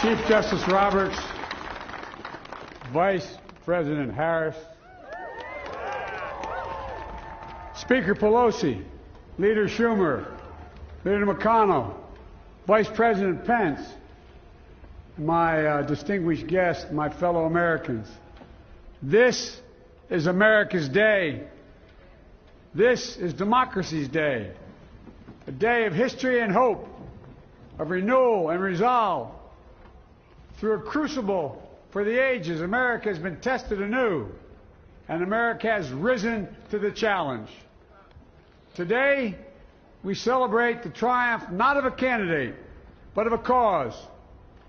Chief Justice Roberts, Vice President Harris, Speaker Pelosi, Leader Schumer, Leader McConnell, Vice President Pence, my distinguished guests, my fellow Americans. This is America's day. This is democracy's day. A day of history and hope, of renewal and resolve. Through a crucible for the ages, America has been tested anew, and America has risen to the challenge. Today, we celebrate the triumph not of a candidate, but of a cause,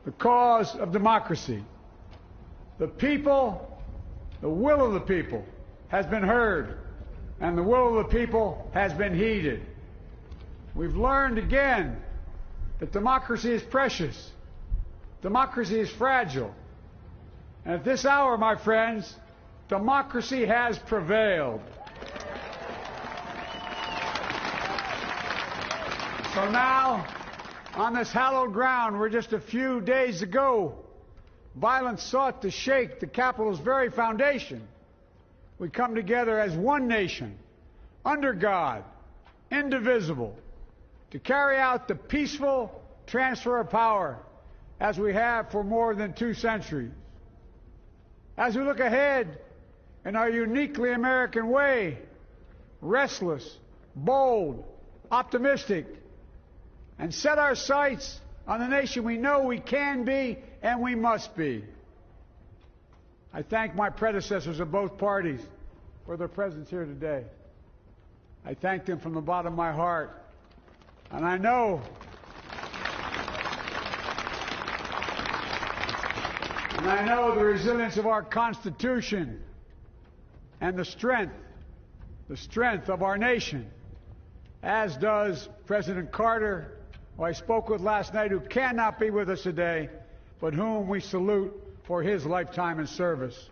the cause of democracy. The people, the will of the people, has been heard, and the will of the people has been heeded. We've learned again that democracy is precious. Democracy is fragile. And at this hour, my friends, democracy has prevailed. So now, on this hallowed ground where just a few days ago violence sought to shake the Capitol's very foundation, we come together as one nation, under God, indivisible, to carry out the peaceful transfer of power as we have for more than 2 centuries. As we look ahead in our uniquely American way, restless, bold, optimistic, and set our sights on the nation we know we can be and we must be. I thank my predecessors of both parties for their presence here today. I thank them from the bottom of my heart. And I know the resilience of our Constitution and the strength of our nation, as does President Carter, who I spoke with last night, who cannot be with us today, but whom we salute for his lifetime in service.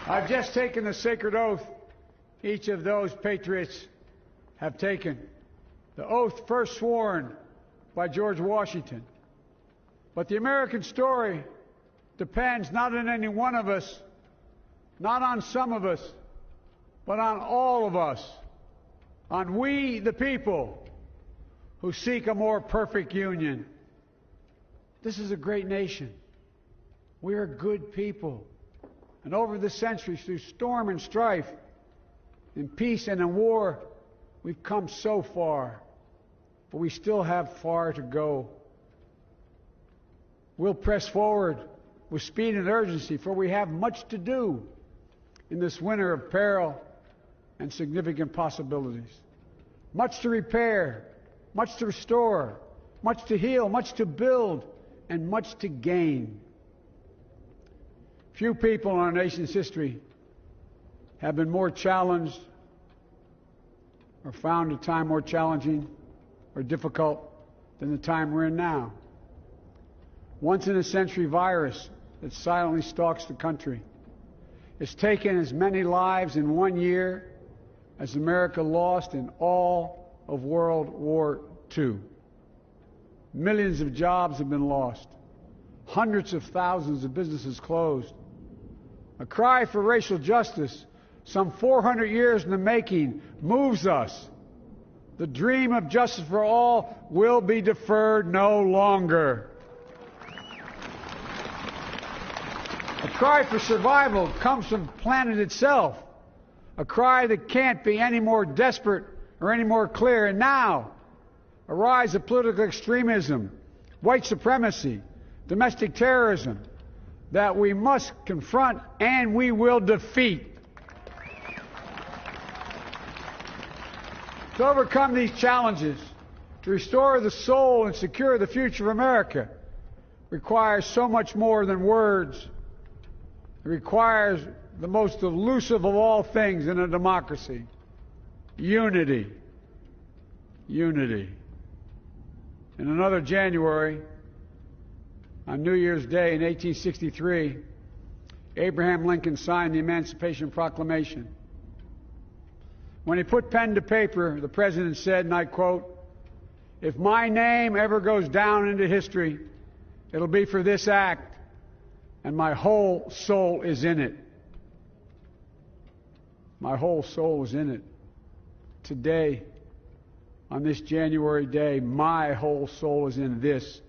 I've just taken the sacred oath each of those patriots have taken. The oath first sworn by George Washington. But the American story depends not on any one of us, not on some of us, but on all of us, on we the people who seek a more perfect union. This is a great nation. We are good people. And over the centuries, through storm and strife, in peace and in war, we've come so far. But we still have far to go. We'll press forward with speed and urgency, for we have much to do in this winter of peril and significant possibilities. Much to repair, much to restore, much to heal, much to build, and much to gain. Few people in our nation's history have been more challenged or found a time more challenging or difficult than the time we're in now. Once-in-a-century virus that silently stalks the country. It's taken as many lives in 1 year as America lost in all of World War II. Millions of jobs have been lost. Hundreds of thousands of businesses closed. A cry for racial justice, some 400 years in the making, moves us. The dream of justice for all will be deferred no longer. A cry for survival comes from the planet itself. A cry that can't be any more desperate or any more clear. And now, a rise of political extremism, white supremacy, domestic terrorism, that we must confront and we will defeat. To overcome these challenges, to restore the soul and secure the future of America, requires so much more than words. It requires the most elusive of all things in a democracy: unity. Unity. In another January, on New Year's Day in 1863, Abraham Lincoln signed the Emancipation Proclamation. When he put pen to paper, the President said, and I quote, If my name ever goes down into history, it'll be for this act, and my whole soul is in it. My whole soul is in it. Today, on this January day, my whole soul is in this.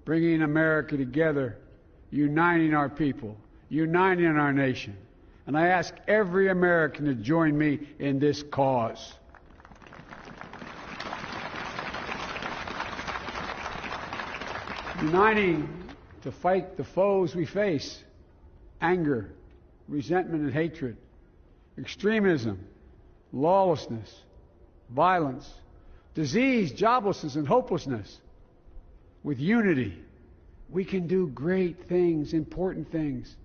Bringing America together, uniting our people, uniting our nation. And I ask every American to join me in this cause. Uniting to fight the foes we face: anger, resentment and hatred, extremism, lawlessness, violence, disease, joblessness, and hopelessness. With unity, we can do great things, important things.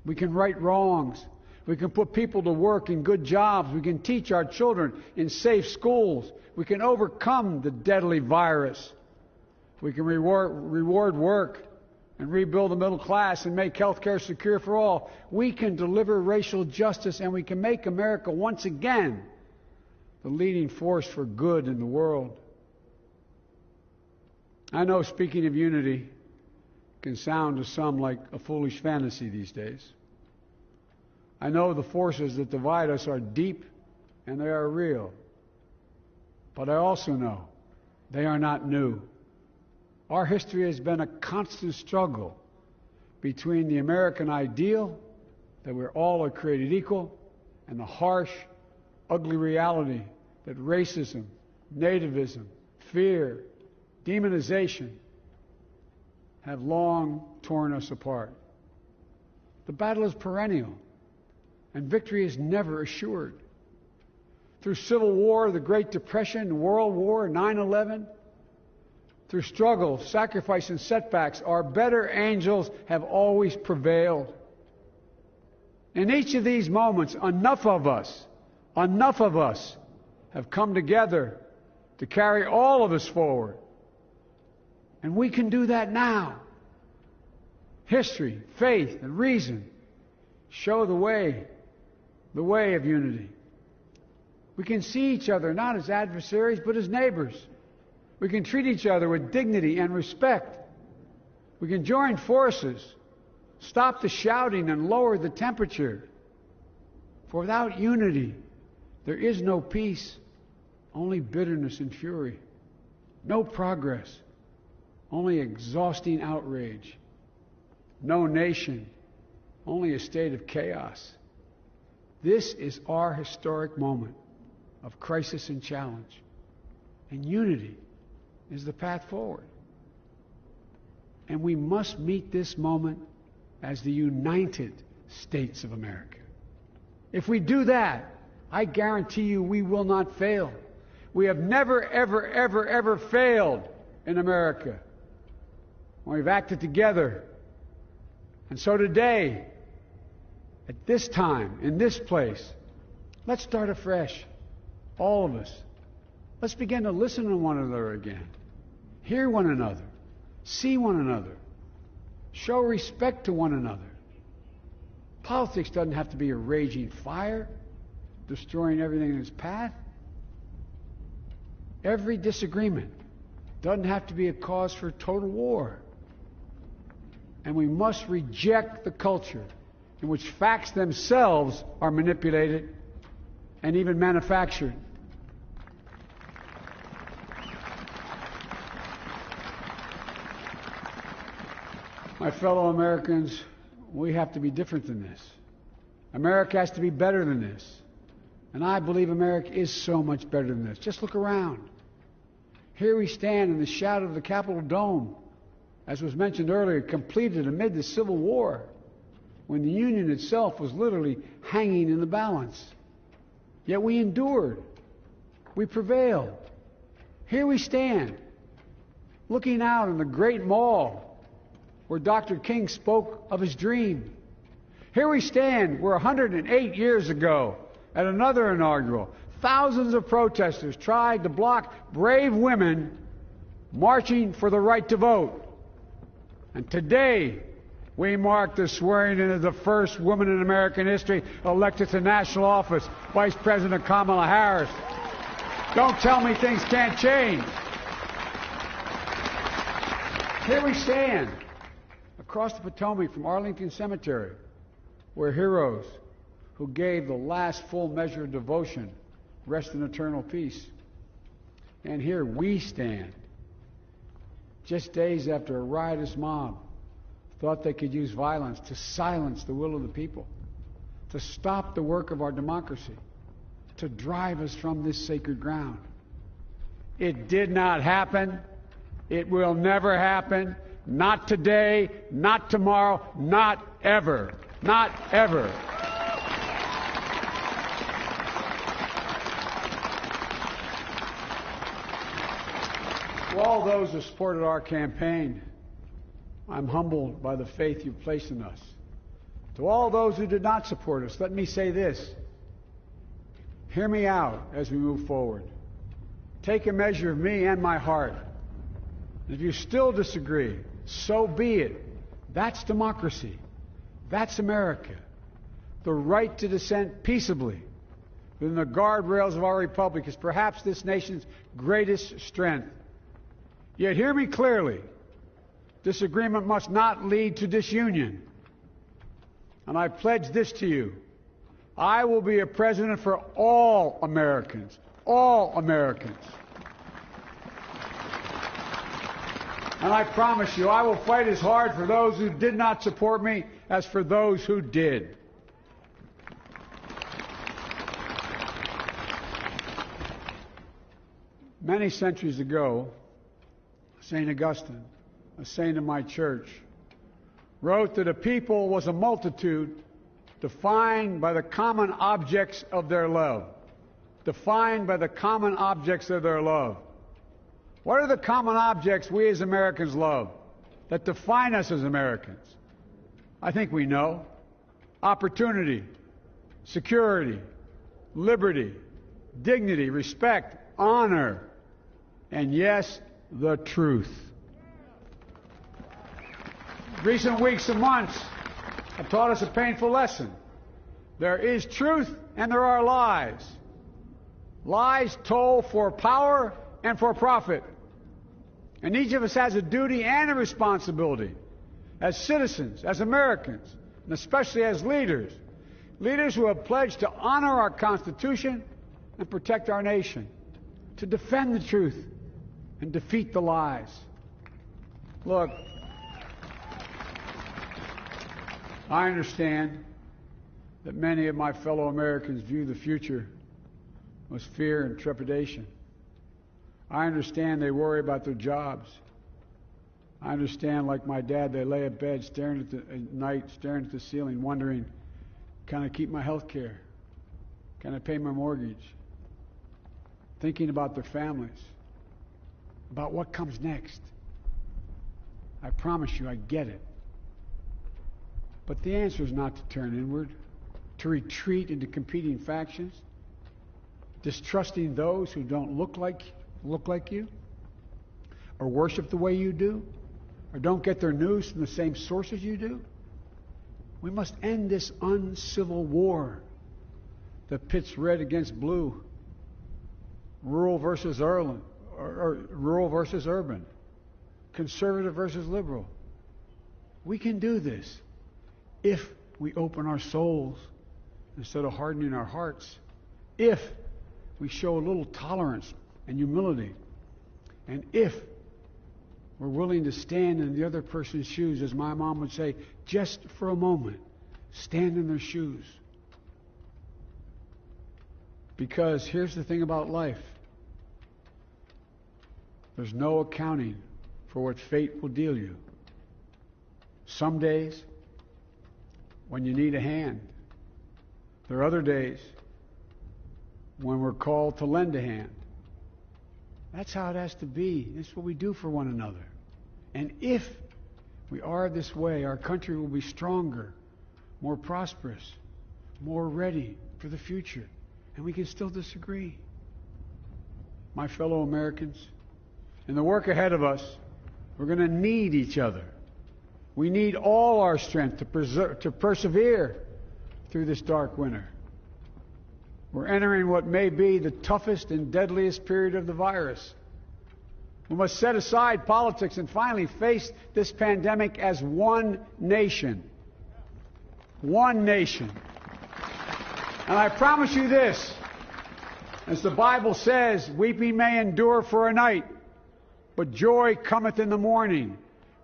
We can right wrongs. We can put people to work in good jobs. We can teach our children in safe schools. We can overcome the deadly virus. We can reward work and rebuild the middle class and make health care secure for all. We can deliver racial justice, and we can make America once again the leading force for good in the world. I know speaking of unity can sound to some like a foolish fantasy these days. I know the forces that divide us are deep and they are real. But I also know they are not new. Our history has been a constant struggle between the American ideal that we're all created equal and the harsh, ugly reality that racism, nativism, fear, demonization have long torn us apart. The battle is perennial, and victory is never assured. Through Civil War, the Great Depression, World War, 9/11, through struggle, sacrifice, and setbacks, our better angels have always prevailed. In each of these moments, enough of us have come together to carry all of us forward. And we can do that now. History, faith, and reason show the way of unity. We can see each other not as adversaries, but as neighbors. We can treat each other with dignity and respect. We can join forces, stop the shouting, and lower the temperature. For without unity, there is no peace, only bitterness and fury. No progress, only exhausting outrage. No nation, only a state of chaos. This is our historic moment of crisis and challenge. And unity is the path forward. And we must meet this moment as the United States of America. If we do that, I guarantee you we will not fail. We have never, ever, ever, ever failed in America when we've acted together. And so today, at this time, in this place, let's start afresh. All of us. Let's begin to listen to one another again. Hear one another. See one another. Show respect to one another. Politics doesn't have to be a raging fire, destroying everything in its path. Every disagreement doesn't have to be a cause for total war. And we must reject the culture in which facts themselves are manipulated and even manufactured. My fellow Americans, we have to be different than this. America has to be better than this. And I believe America is so much better than this. Just look around. Here we stand in the shadow of the Capitol Dome, as was mentioned earlier, completed amid the Civil War, when the Union itself was literally hanging in the balance. Yet we endured. We prevailed. Here we stand, looking out on the great mall where Dr. King spoke of his dream. Here we stand where 108 years ago, at another inaugural, thousands of protesters tried to block brave women marching for the right to vote. And today, we mark the swearing in of the first woman in American history elected to national office, Vice President Kamala Harris. Don't tell me things can't change. Here we stand across the Potomac from Arlington Cemetery, where heroes who gave the last full measure of devotion rest in eternal peace. And here we stand, just days after a riotous mob thought they could use violence to silence the will of the people, to stop the work of our democracy, to drive us from this sacred ground. It did not happen. It will never happen. Not today, not tomorrow, not ever. Not ever. To all those who supported our campaign, I'm humbled by the faith you've placed in us. To all those who did not support us, let me say this. Hear me out as we move forward. Take a measure of me and my heart. If you still disagree, so be it. That's democracy. That's America. The right to dissent peaceably within the guardrails of our republic is perhaps this nation's greatest strength. Yet hear me clearly. Disagreement must not lead to disunion. And I pledge this to you. I will be a president for all Americans. All Americans. And I promise you, I will fight as hard for those who did not support me as for those who did. Many centuries ago, St. Augustine, a saint of my church, wrote that a people was a multitude defined by the common objects of their love. Defined by the common objects of their love. What are the common objects we as Americans love that define us as Americans? I think we know. Opportunity, security, liberty, dignity, respect, honor, and yes, the truth. Recent weeks and months have taught us a painful lesson. There is truth and there are lies. Lies told for power and for profit. And each of us has a duty and a responsibility as citizens, as Americans, and especially as leaders. Leaders who have pledged to honor our Constitution and protect our nation, to defend the truth and defeat the lies. Look, I understand that many of my fellow Americans view the future with fear and trepidation. I understand they worry about their jobs. I understand, like my dad, they lay in bed at night, staring at the ceiling, wondering, can I keep my health care? Can I pay my mortgage? Thinking about their families, about what comes next. I promise you, I get it. But the answer is not to turn inward, to retreat into competing factions, distrusting those who don't look like you, or worship the way you do, or don't get their news from the same sources you do. We must end this uncivil war that pits red against blue, rural versus urban, conservative versus liberal. We can do this if we open our souls instead of hardening our hearts, if we show a little tolerance and humility, and if we're willing to stand in the other person's shoes, as my mom would say, just for a moment, stand in their shoes. Because here's the thing about life. There's no accounting for what fate will deal you. Some days, when you need a hand. There are other days when we're called to lend a hand. That's how it has to be. This is what we do for one another. And if we are this way, our country will be stronger, more prosperous, more ready for the future. And we can still disagree. My fellow Americans, in the work ahead of us, we're going to need each other. We need all our strength to persevere through this dark winter. We're entering what may be the toughest and deadliest period of the virus. We must set aside politics and finally face this pandemic as one nation. One nation. And I promise you this, as the Bible says, weeping may endure for a night, but joy cometh in the morning.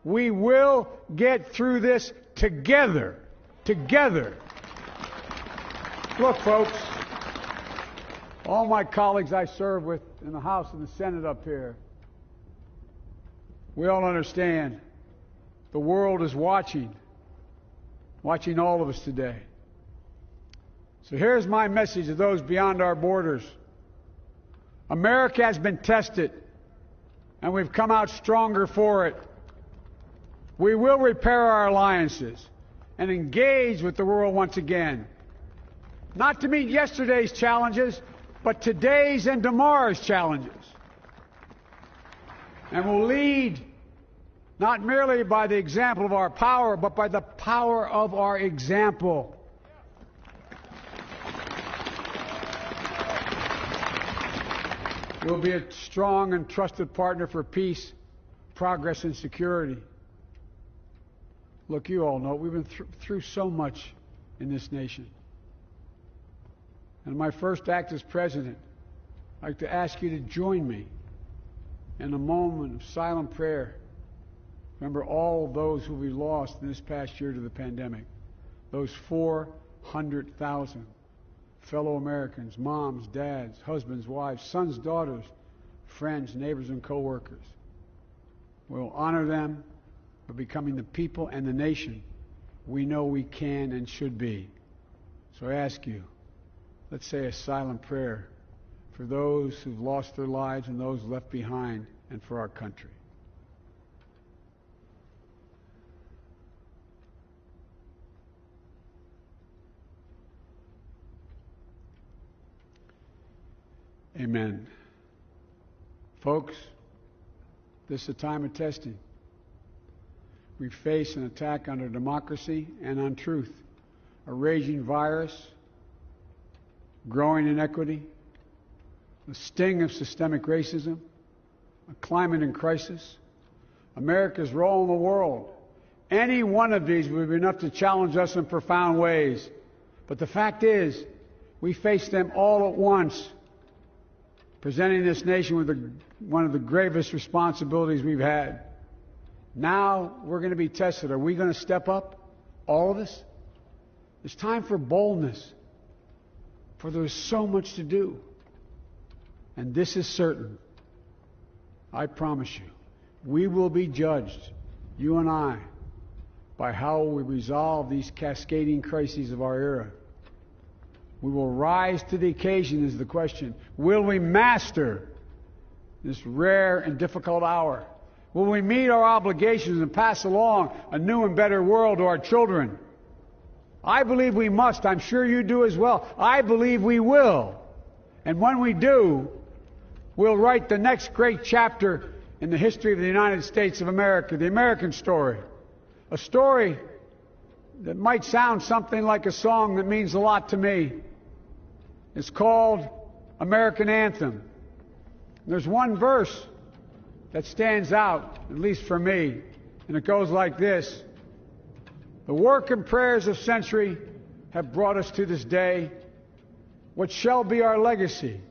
We will get through this together. Together. Look, folks, all my colleagues I serve with in the House and the Senate up here, we all understand the world is watching all of us today. So here's my message to those beyond our borders. America has been tested, and we've come out stronger for it. We will repair our alliances and engage with the world once again, not to meet yesterday's challenges, but today's and tomorrow's challenges. And we'll lead not merely by the example of our power, but by the power of our example. We'll be a strong and trusted partner for peace, progress, and security. Look, you all know we've been through so much in this nation. And my first act as president, I'd like to ask you to join me in a moment of silent prayer. Remember all those who we lost in this past year to the pandemic. Those 400,000 fellow Americans, moms, dads, husbands, wives, sons, daughters, friends, neighbors, and co-workers. We'll honor them by becoming the people and the nation we know we can and should be. So I ask you, let's say a silent prayer for those who've lost their lives and those left behind, and for our country. Amen. Folks, this is a time of testing. We face an attack on our democracy and on truth, a raging virus, growing inequity, the sting of systemic racism, a climate in crisis, America's role in the world. Any one of these would be enough to challenge us in profound ways. But the fact is, we face them all at once, presenting this nation with one of the gravest responsibilities we've had. Now we're going to be tested. Are we going to step up? All of us? It's time for boldness, for there's so much to do. And this is certain. I promise you, we will be judged, you and I, by how we resolve these cascading crises of our era. We will rise to the occasion is the question. Will we master this rare and difficult hour? Will we meet our obligations and pass along a new and better world to our children? I believe we must. I'm sure you do as well. I believe we will. And when we do, we'll write the next great chapter in the history of the United States of America, the American story. A story that might sound something like a song that means a lot to me. It's called American Anthem. There's one verse that stands out, at least for me, and it goes like this. The work and prayers of century have brought us to this day. What shall be our legacy?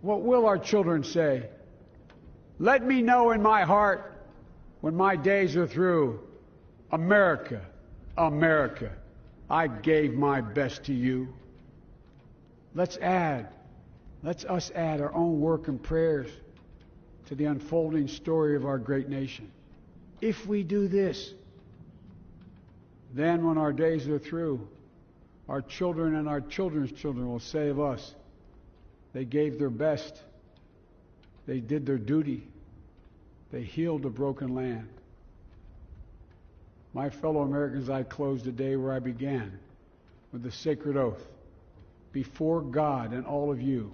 What will our children say? Let me know in my heart when my days are through. America, America, I gave my best to you. Let's us add our own work and prayers to the unfolding story of our great nation. If we do this, then when our days are through, our children and our children's children will say of us, they gave their best, they did their duty, they healed a broken land. My fellow Americans, I close the day where I began, with the sacred oath. Before God and all of you,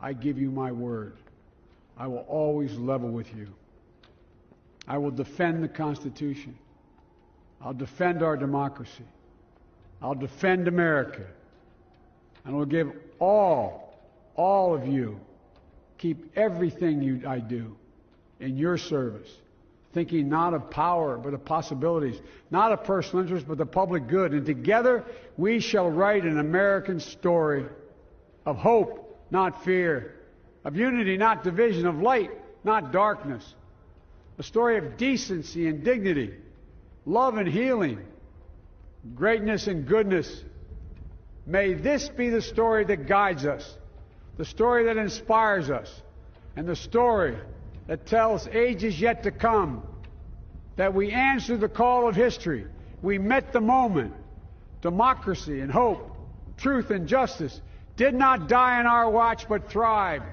I give you my word. I will always level with you. I will defend the Constitution. I'll defend our democracy. I'll defend America. and will give all of you, keep everything I do in your service, thinking not of power, but of possibilities, not of personal interest, but the public good. And together we shall write an American story of hope, not fear, of unity, not division, of light, not darkness, a story of decency and dignity, love and healing, greatness and goodness. May this be the story that guides us, the story that inspires us, and the story that tells ages yet to come that we answered the call of history. We met the moment. Democracy and hope, truth and justice did not die on our watch but thrived.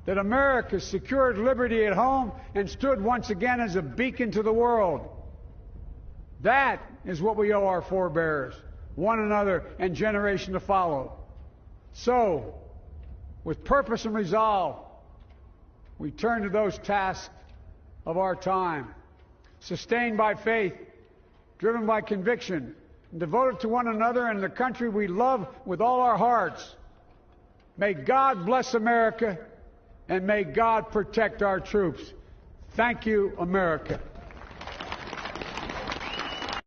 That America secured liberty at home and stood once again as a beacon to the world. That is what we owe our forebears, one another, and generation to follow. So, with purpose and resolve, we turn to those tasks of our time, sustained by faith, driven by conviction, and devoted to one another and the country we love with all our hearts. May God bless America, and may God protect our troops. Thank you, America.